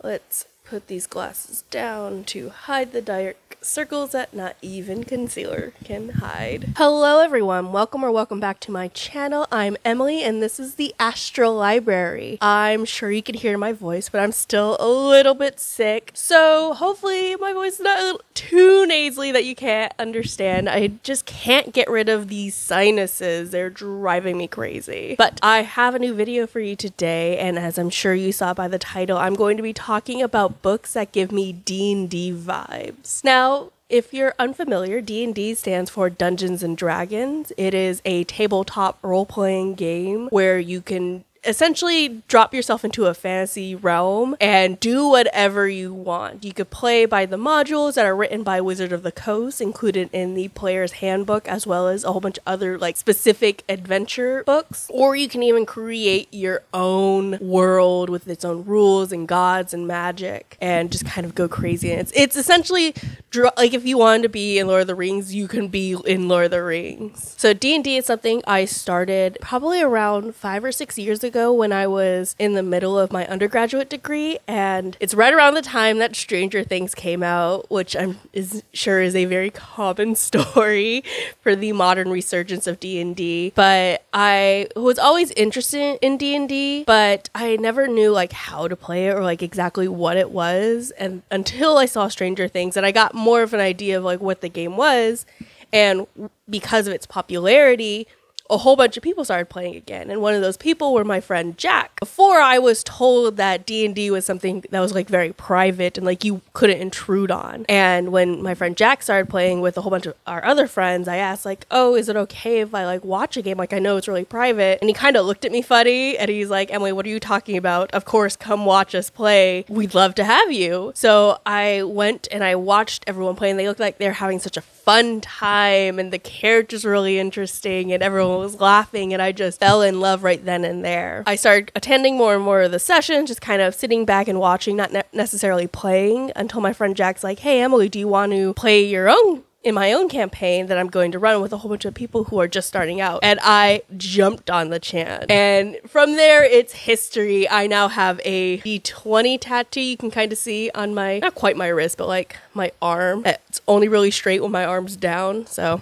Let's put these glasses down to hide the dark circles that not even concealer can hide. Hello everyone, welcome back to my channel. I'm Emily and this is the Astral Library. I'm sure you can hear my voice, but I'm still a little bit sick. So hopefully my voice is not too nasally that you can't understand. I just can't get rid of these sinuses. They're driving me crazy. But I have a new video for you today, and as I'm sure you saw by the title, I'm going to be talking about books that give me D&D vibes. Now, if you're unfamiliar, D&D stands for Dungeons and Dragons. It is a tabletop role-playing game where you can essentially drop yourself into a fantasy realm and do whatever you want. You could play by the modules that are written by Wizard of the Coast, included in the player's handbook, as well as a whole bunch of other like specific adventure books. Or you can even create your own world with its own rules and gods and magic and just kind of go crazy. And it's essentially like if you wanted to be in Lord of the Rings, you can be in Lord of the Rings. So D&D is something I started probably around 5 or 6 years ago when I was in the middle of my undergraduate degree, and it's right around the time that Stranger Things came out, which I'm sure is a very common story for the modern resurgence of D&D. But I was always interested in D&D, but I never knew like how to play it or like exactly what it was, and until I saw Stranger Things and I got more of an idea of like what the game was, and because of its popularity, a whole bunch of people started playing again. And one of those people were my friend Jack. Before, I was told that D&D was something that was like very private and like you couldn't intrude on. And when my friend Jack started playing with a whole bunch of our other friends, I asked like, oh, is it okay if I like watch a game? Like I know it's really private. And he kind of looked at me funny and he's like, Emily, what are you talking about? Of course, come watch us play. We'd love to have you. So I went and I watched everyone play, and they looked like they're having such a fun time and the characters were really interesting and everyone was laughing, and I just fell in love right then and there. I started attending more and more of the sessions, just kind of sitting back and watching, not necessarily playing, until my friend Jack's like, hey Emily, do you want to play your own in my own campaign that I'm going to run with a whole bunch of people who are just starting out? And I jumped on the chance. And from there, it's history. I now have a D20 tattoo you can kind of see on my, not quite my wrist, but like my arm. It's only really straight when my arm's down, so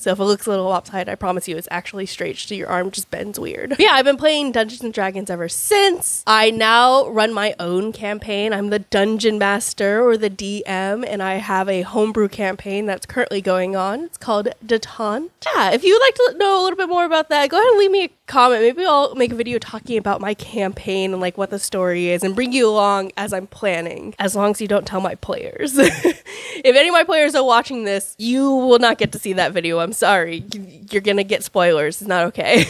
if it looks a little lopsided, I promise you it's actually straight, so your arm just bends weird. But yeah, I've been playing Dungeons and Dragons ever since. I now run my own campaign. I'm the Dungeon Master, or the DM, and I have a homebrew campaign that's currently going on. It's called Detente. Yeah, if you would like to know a little bit more about that, go ahead and leave me a comment. Maybe I'll make a video talking about my campaign and like what the story is and bring you along as I'm planning, as long as you don't tell my players. If any of my players are watching this, you will not get to see that video. I'm sorry. You're gonna get spoilers. It's not okay.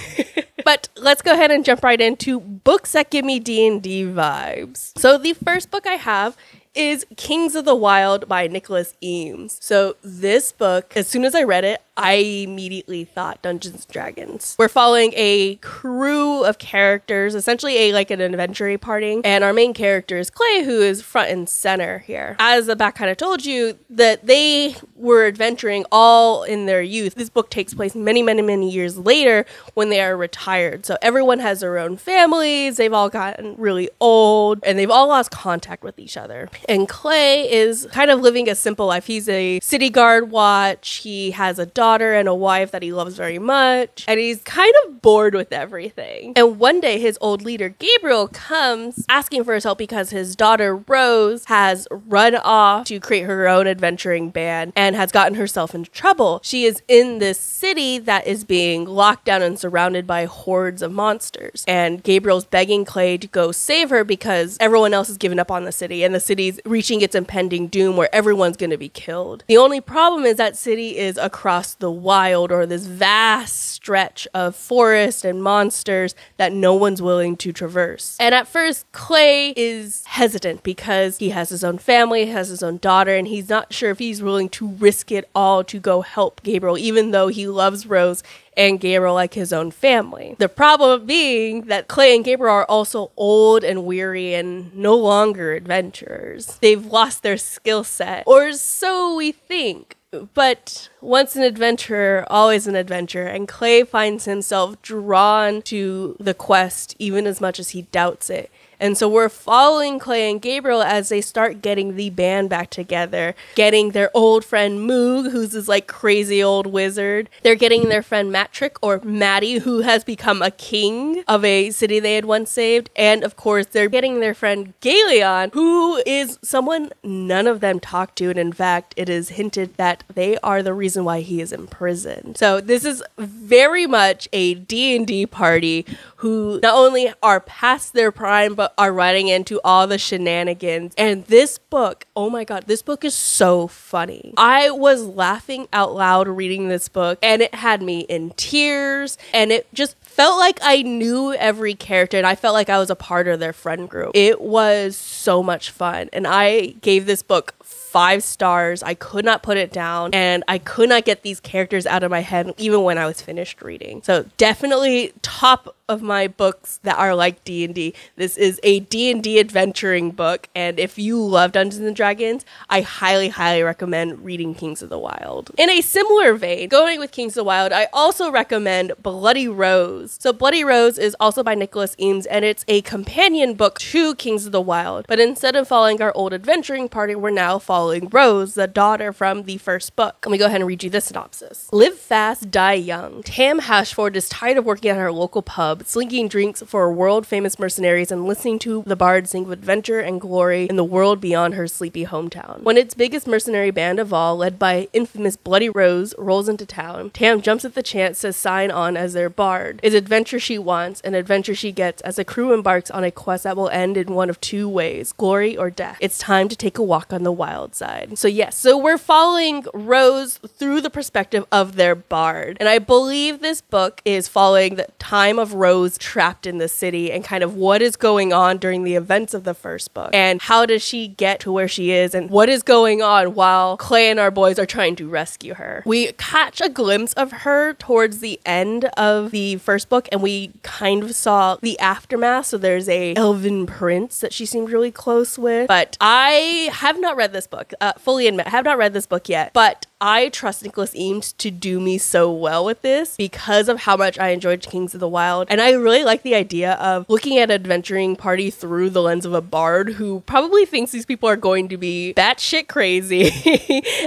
But let's go ahead and jump right into books that give me D&D vibes. So the first book I have is Kings of the Wyld by Nicholas Eames. So this book, as soon as I read it, I immediately thought Dungeons and Dragons. We're following a crew of characters, essentially like an adventure party, and our main character is Clay, who is front and center here. As the back kind of told you, that they were adventuring all in their youth. This book takes place many years later when they are retired. So everyone has their own families, they've all gotten really old, and they've all lost contact with each other. And Clay is kind of living a simple life. He's a city guard watch, he has a daughter and a wife that he loves very much, and he's kind of bored with everything. And one day his old leader Gabriel comes asking for his help because his daughter Rose has run off to create her own adventuring band and has gotten herself into trouble. She is in this city that is being locked down and surrounded by hordes of monsters, and Gabriel's begging Clay to go save her because everyone else has given up on the city and the city's reaching its impending doom where everyone's going to be killed. The only problem is that city is across the Wyld, or this vast stretch of forest and monsters that no one's willing to traverse. And at first, Clay is hesitant because he has his own family, he has his own daughter, and he's not sure if he's willing to risk it all to go help Gabriel, even though he loves Rose and Gabriel like his own family. The problem being that Clay and Gabriel are also old and weary and no longer adventurers. They've lost their skill set, or so we think. But once an adventurer, always an adventurer, and Clay finds himself drawn to the quest even as much as he doubts it. And so we're following Clay and Gabriel as they start getting the band back together, getting their old friend Moog, who's this like crazy old wizard. They're getting their friend Matrick, or Maddie, who has become a king of a city they had once saved. And of course, they're getting their friend Galeon, who is someone none of them talk to. And in fact, it is hinted that they are the reason why he is in prison. So this is very much a D&D party who not only are past their prime, but are running into all the shenanigans. And this book, oh my god, this book is so funny. I was laughing out loud reading this book, and it had me in tears, and it just felt like I knew every character, and I felt like I was a part of their friend group. It was so much fun, and I gave this book 5 stars. I could not put it down, and I could not get these characters out of my head even when I was finished reading. So definitely top of my books that are like D&D. This is a D&D adventuring book, and if you love Dungeons and Dragons, I highly recommend reading Kings of the Wyld. In a similar vein, going with Kings of the Wyld, I also recommend Bloody Rose. So Bloody Rose is also by Nicholas Eames, and it's a companion book to Kings of the Wyld. But instead of following our old adventuring party, we're now following Rose, the daughter from the first book. Let me go ahead and read you the synopsis. Live fast, die young. Tam Hashford is tired of working at her local pub, slinking drinks for world-famous mercenaries and listening to the bard sing of adventure and glory in the world beyond her sleepy hometown. When its biggest mercenary band of all, led by infamous Bloody Rose, rolls into town, Tam jumps at the chance to sign on as their bard. It's adventure she wants, and adventure she gets as the crew embarks on a quest that will end in one of 2 ways, glory or death. It's time to take a walk on the wild side. So yes, so we're following Rose through the perspective of their bard. And I believe this book is following the time of Rose trapped in the city and kind of what is going on during the events of the first book. And how does she get to where she is, and what is going on while Clay and our boys are trying to rescue her. We catch a glimpse of her towards the end of the first book, and we kind of saw the aftermath. So there's a elven prince that she seemed really close with. But I have not read this book. Fully admit, I have not read this book yet, but I trust Nicholas Eames to do me so well with this because of how much I enjoyed Kings of the Wyld. And I really like the idea of looking at an adventuring party through the lens of a bard who probably thinks these people are going to be batshit crazy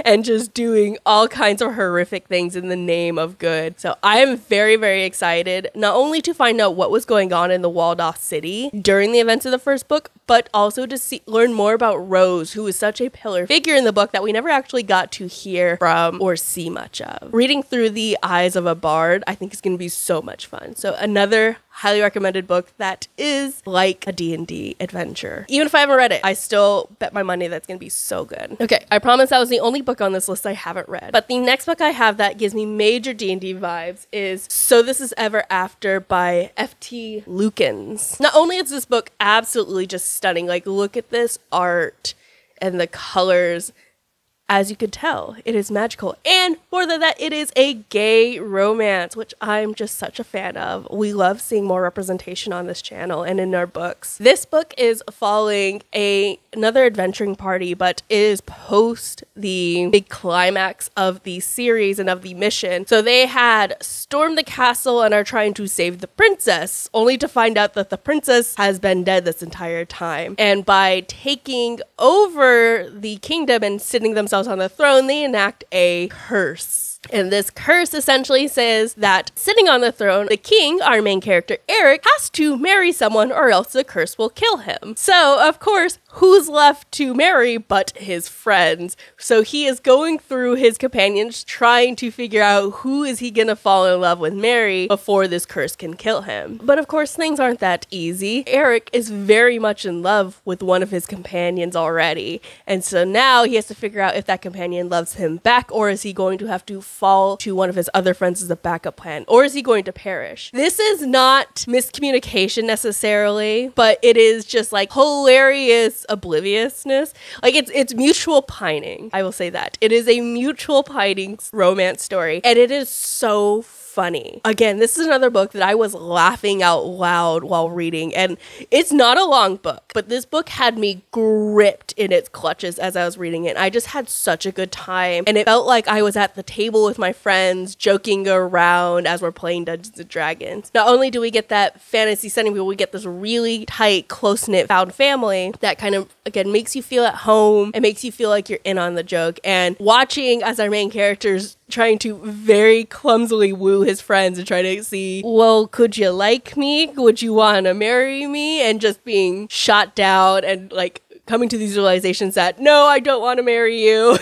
and just doing all kinds of horrific things in the name of good. So I am very excited, not only to find out what was going on in the walled off city during the events of the first book, but also to learn more about Rose, who is such a pillar figure in the book that we never actually got to hear from or see much of. Reading through the eyes of a bard, I think is going to be so much fun. So another highly recommended book that is like a D&D adventure. Even if I haven't read it, I still bet my money that's going to be so good. Okay, I promise that was the only book on this list I haven't read. But the next book I have that gives me major D&D vibes is So This Is Ever After by F.T. Lukens. Not only is this book absolutely just stunning, like look at this art and the colors. As you could tell, it is magical. And more than that, it is a gay romance, which I'm just such a fan of. We love seeing more representation on this channel and in our books. This book is following another adventuring party, but it is post the big climax of the series and of the mission. So they had stormed the castle and are trying to save the princess, only to find out that the princess has been dead this entire time. And by taking over the kingdom and sitting themselves on the throne, they enact a curse. And this curse essentially says that sitting on the throne, the king, our main character Eric, has to marry someone or else the curse will kill him. So, of course, who's left to marry but his friends? So he is going through his companions trying to figure out who is he gonna fall in love with marry before this curse can kill him. But of course, things aren't that easy. Eric is very much in love with one of his companions already. And so now he has to figure out if that companion loves him back, or is he going to have to fall to one of his other friends as a backup plan, or is he going to perish? This is not miscommunication necessarily, but it is just like hilarious obliviousness. Like it's mutual pining. I will say that. It is a mutual pining romance story, and it is so funny. Again, this is another book that I was laughing out loud while reading, and it's not a long book, but this book had me gripped in its clutches as I was reading it. I just had such a good time, and it felt like I was at the table with my friends joking around as we're playing Dungeons and Dragons. Not only do we get that fantasy setting, but we get this really tight, close-knit found family that kind of, again, makes you feel at home and makes you feel like you're in on the joke. And watching as our main characters trying to very clumsily woo his friends and try to see, well, could you like me? Would you want to marry me? And just being shot down and like coming to these realizations that, no, I don't want to marry you.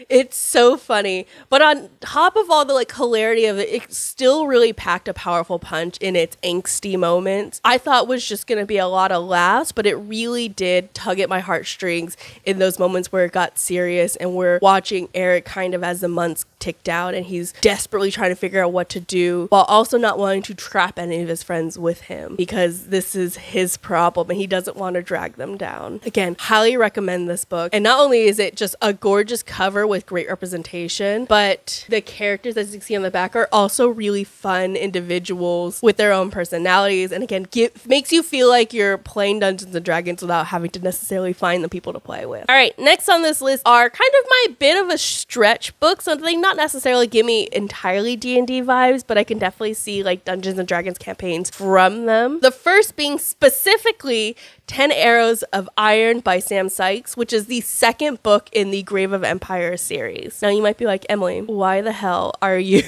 It's so funny. But on top of all the like hilarity of it, it still really packed a powerful punch in its angsty moments. I thought was just going to be a lot of laughs, but it really did tug at my heartstrings in those moments where it got serious and we're watching Eric kind of as the months ticked out and he's desperately trying to figure out what to do while also not wanting to trap any of his friends with him because this is his problem and he doesn't want to drag them down. Again, highly recommend this book. And not only is it just a gorgeous cover with great representation, but the characters, as you see on the back, are also really fun individuals with their own personalities, and again makes you feel like you're playing Dungeons and Dragons without having to necessarily find the people to play with. All right, next on this list are kind of my bit of a stretch book, so they not necessarily give me entirely D&D vibes, but I can definitely see like Dungeons and Dragons campaigns from them. The first being specifically 10 Arrows of Iron by Sam Sykes, which is the second book in the Grave of Empire series. Now you might be like, Emily, why the hell are you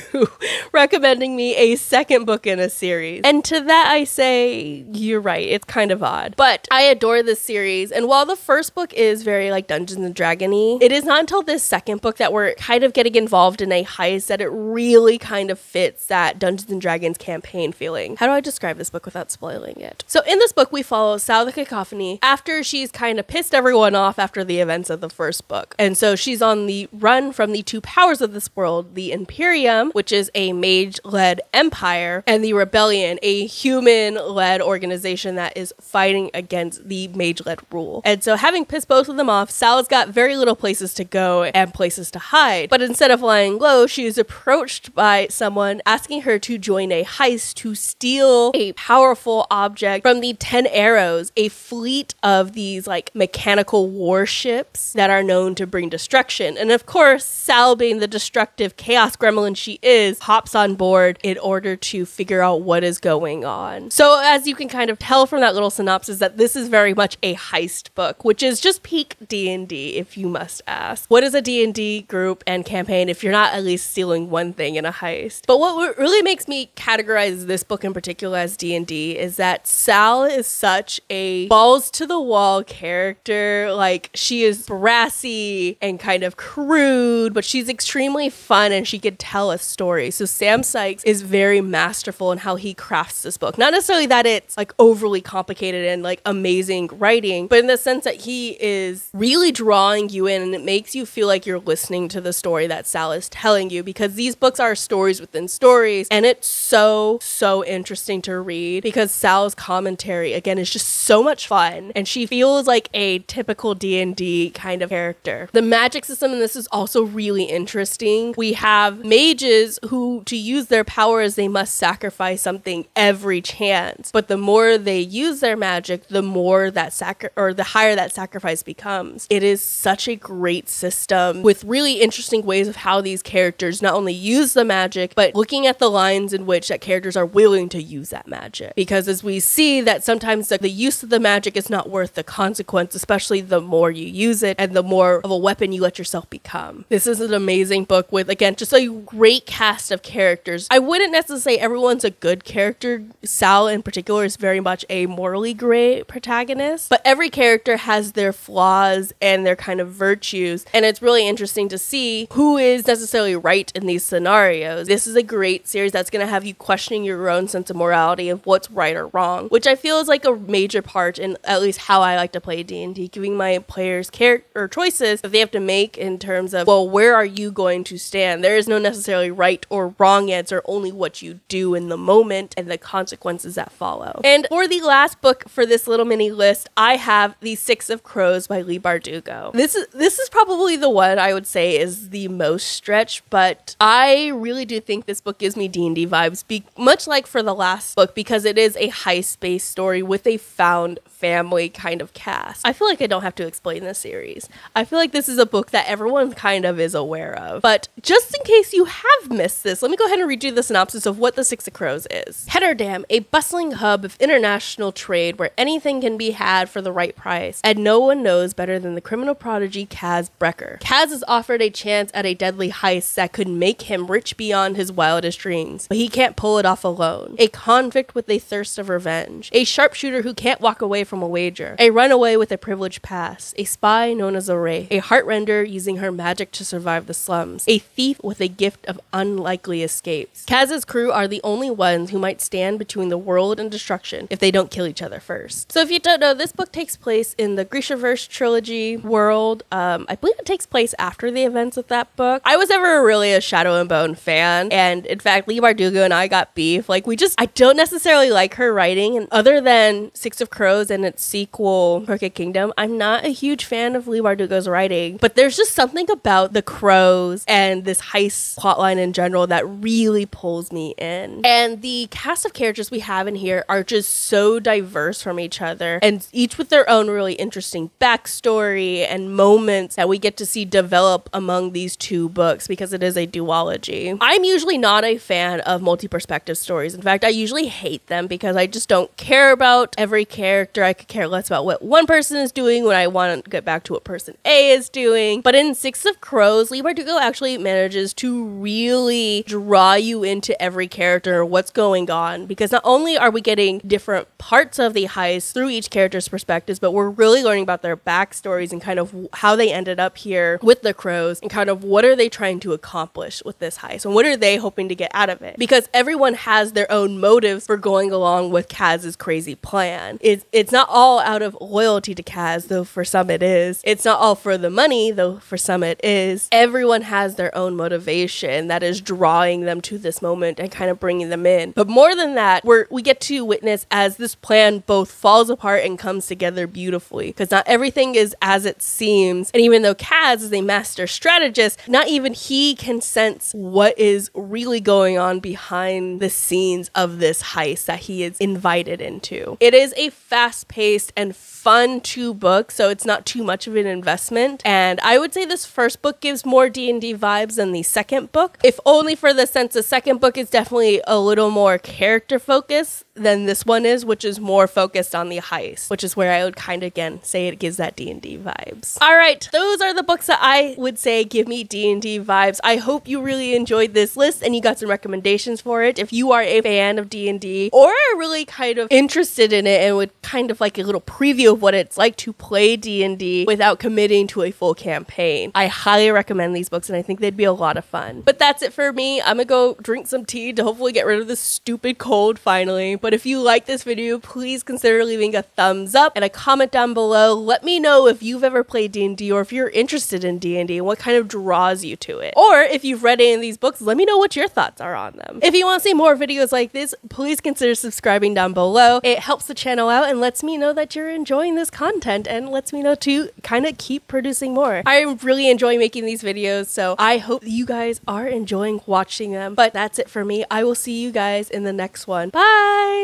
recommending me a second book in a series? And to that I say, you're right, it's kind of odd. But I adore this series, and while the first book is very like Dungeons and Dragon-y, it is not until this second book that we're kind of getting involved in a heist that it really kind of fits that Dungeons and Dragons campaign feeling. How do I describe this book without spoiling it? So in this book we follow Sal the Cacophony after she's kind of pissed everyone off after the events of the first book. And so she's on the run from the two powers of this world, the Imperium, which is a mage-led empire, and the Rebellion, a human-led organization that is fighting against the mage-led rule. And so having pissed both of them off, Sal's got very little places to go and places to hide. But instead of lying low, she is approached by someone asking her to join a heist to steal a powerful object from the 10 Arrows, a fleet of these like mechanical warships that are known to bring destruction. And of course, Sal, being the destructive chaos gremlin she is, hops on board in order to figure out what is going on. So as you can kind of tell from that little synopsis, that this is very much a heist book, which is just peak D&D, if you must ask. What is a D&D group and campaign if you're not at least stealing one thing in a heist? But what really makes me categorize this book in particular as D&D is that Sal is such a balls to the wall character. Like, she is brassy and kind of crude, but she's extremely fun and she could tell a story. So Sam Sykes is very masterful in how he crafts this book. Not necessarily that it's like overly complicated and like amazing writing, but in the sense that he is really drawing you in and it makes you feel like you're listening to the story that Sal is telling you, because these books are stories within stories, and it's so interesting to read because Sal's commentary, again, is just so much fun, and she feels like a typical D&D kind of character. The magic system in this is also really interesting. We have mages who, to use their powers, they must sacrifice something every chance, but the more they use their magic, the more that the higher that sacrifice becomes. It is such a great system with really interesting ways of how these characters not only use the magic, but looking at the lines in which that characters are willing to use that magic. Because as we see that sometimes the use of the magic is not worth the consequence, especially the more you use it and the more of a weapon you let yourself become. This is an amazing book with, again, just a great cast of characters. I wouldn't necessarily say everyone's a good character. Sal in particular is very much a morally gray protagonist, but every character has their flaws and their kind of virtues, and it's really interesting to see who is necessarily right in these scenarios. This is a great series that's going to have you questioning your own sense of morality of what's right or wrong, which I feel is like a major part in at least how I like to play D&D, giving my players character choices that they have to make in terms of, well, where are you going to stand? There is no necessarily right or wrong answer, only what you do in the moment and the consequences that follow. And for the last book for this little mini list, I have The Six of Crows by Leigh Bardugo. This is probably the one I would say is the most stretch, but I really do think this book gives me D&D vibes, much like for the last book, because it is a high-space story with a found family kind of cast. I feel like I don't have to explain this series. I feel like this is a book that everyone kind of is aware of. But just in case you have missed this, let me go ahead and read you the synopsis of what the Six of Crows is. Hetterdam, a bustling hub of international trade where anything can be had for the right price, and no one knows better than the criminal prodigy Kaz Brecker. Kaz is offered a chance at a deadly heist that could make him rich beyond his wildest dreams, but he can't pull it off alone. A convict with a thirst of revenge, a sharpshooter who can't walk away from a wager, a runaway with a privileged past, a spy known as a Wraith, a heartrender using her magic to survive the slums, a thief with a gift of unlikely escapes. Kaz's crew are the only ones who might stand between the world and destruction if they don't kill each other first. So if you don't know, this book takes place in the Grishaverse trilogy world. I believe it takes place after the events of that book. I was ever really a Shadow and Bone fan, and in fact, Leigh Bardugo and I got beef. Like, I don't necessarily like her writing, and other than Six of Crows and its sequel, Crooked Kingdom, I'm not a huge fan of Leigh Bardugo's writing, but there's just something about the Crows and this heist plotline in general that really pulls me in. And the cast of characters we have in here are just so diverse from each other, and each with their own really interesting backstory and moments that we get to see develop among these two books because it is a duology. I'm usually not a fan of multi-perspective stories. In fact, I usually hate them because I just don't care about every character. I could care less about what one person is doing when I want to get back to what person A is doing. But in Six of Crows, Leigh Bardugo actually manages to really draw you into every character, what's going on, because not only are we getting different parts of the heist through each character's perspectives, but we're really learning about their backstories and kind of how they ended up here with the Crows and kind of what are they trying to accomplish with this heist and what are they hoping to get out of it, because everyone has their own motives for going along with Kaz's crazy plan. It's not all out of loyalty to Kaz, though for some it is. It's not all for the money, though for some it is. Everyone has their own motivation that is drawing them to this moment and kind of bringing them in. But more than that, we get to witness as this plan both falls apart and comes together beautifully, because not everything is as it seems. And even though Kaz is a master strategist, not even he can sense what is really going on behind the scenes of this heist that he is invited into. It is a fast-paced and fun two books, so it's not too much of an investment. And I would say this first book gives more D&D vibes than the second book, if only for the sense the second book is definitely a little more character focused than this one is, which is more focused on the heist, which is where I would kind of again say it gives that D&D vibes. All right, those are the books that I would say give me D&D vibes. I hope you really enjoyed this list and you got some recommendations for it. If you are a fan of D&D or are really kind of interested in it and would kind of like a little preview of what it's like to play D&D without committing to a full campaign, I highly recommend these books and I think they'd be a lot of fun. But that's it for me. I'm gonna go drink some tea to hopefully get rid of this stupid cold finally. But if you like this video, please consider leaving a thumbs up and a comment down below. Let me know if you've ever played D&D or if you're interested in D&D and what kind of draws you to it. Or if you've read any of these books, let me know what your thoughts are on them. If you want to see more videos like this, please consider subscribing down below. It helps the channel out and lets me know that you're enjoying this content and lets me know to kind of keep producing more. I really enjoy making these videos, so I hope you guys are enjoying watching them. But that's it for me. I will see you guys in the next one. Bye!